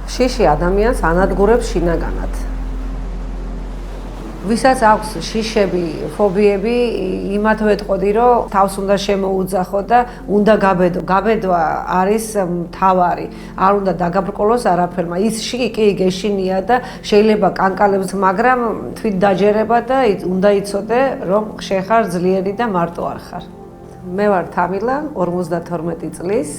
შიში ადამიანს ანადგურებს შინაგანად. ვისაც აქვს შიშები, ფობიები, იმათ ვეტყოდი, რომ თავს უნდა შემოუძახო და უნდა გაბედო. გაბედვა არის მთავარი. არ უნდა დაგაბრკოლოს არაფერმა. ის შიკი გეშინია და შეიძლება კანკალებს, მაგრამ თვით დაჯერება და უნდა იცოდე, რომ შეხარ ძლიერი და მარტო არ ხარ. მე ვარ თამილა, 52 წლის.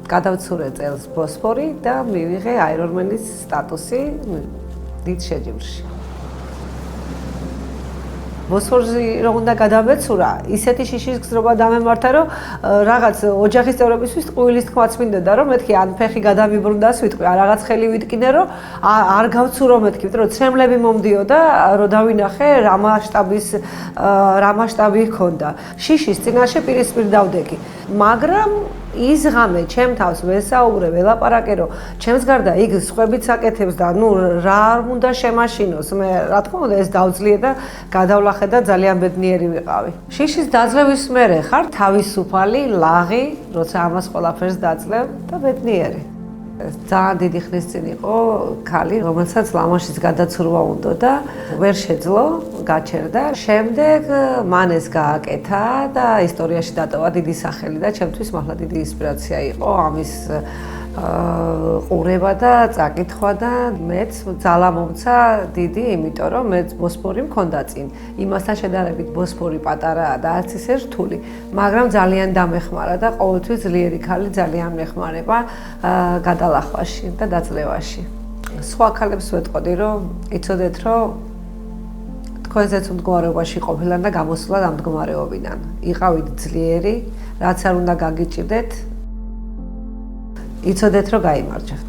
გადავცურე წელს ბოსფორი და მივიღე აირონმენის სტატუსი დიდ შეჯიბრში. ბოსფორში რომ უნდა გადავეცურა, ისეთი შიშის გზრობა დამემართა, რომ რაღაც ოჯახის წევრებისთვის ტყუილის თქმაც მინდოდა, რომ მეთქი ან ფეხი გადავიბრუნდას ვიტყვი, ან რაღაც ხელი ვიტკინე, რომ არ გავცურო მეთქი, რომ ცრემლები მომდიოდა, რომ დავინახე რა მასშტაბი ჰქონდა. შიშის წინაშე პირისპირ დავდეგი, მაგრამ ის ღამე ჩემ თავს ვესაუბრე, ველაპარაკე, რომ ჩემს გარდა იქ სხვებიც აკეთებს და რა არ უნდა შემაშინოს. მე რა თქმა უნდა ეს დავძლიე და გადავლახე და ძალიან ბედნიერი ვიყავი. შიშის დაძლევის მერე ხარ თავისუფალი, ლაღი, როცა ამას ყველაფერს დაძლევ და ბედნიერი. ძალიან დიდი ხნის წინ იყო ქალი, რომელსაც ლამაშის გადაცურვა უნდა და ვერ შეძლო, გაჩერდა. შემდეგ მან ეს გააკეთა და ისტორიაში დატოვა დიდი სახელი და ჩემთვის მართლა დიდი ინსპირაცია იყო ამის ყურება და წაკითხვა და მეც ძალა მომცა დიდი, იმიტომ რომ მეც ბოსფორი მქონდა წინ. იმასთან შედარებით ბოსფორი პატარაა და არც ისე რთული, მაგრამ ძალიან დამეხმარა და ყოველთვის ძლიერი ქალი ძალიან მეხმარება გადალახვაში და დაძლევაში. სხვა ქალებს ვეტყოდი, რომ იცოდეთ, რომ თქვენზეც მდგომარეობაში ყოფილან და გამოსულან ამ მდგომარეობიდან. იყავით ძლიერი, რაც არ უნდა გაგიჭირდეთ, იცოდეთ, რომ გაიმარჯვებთ.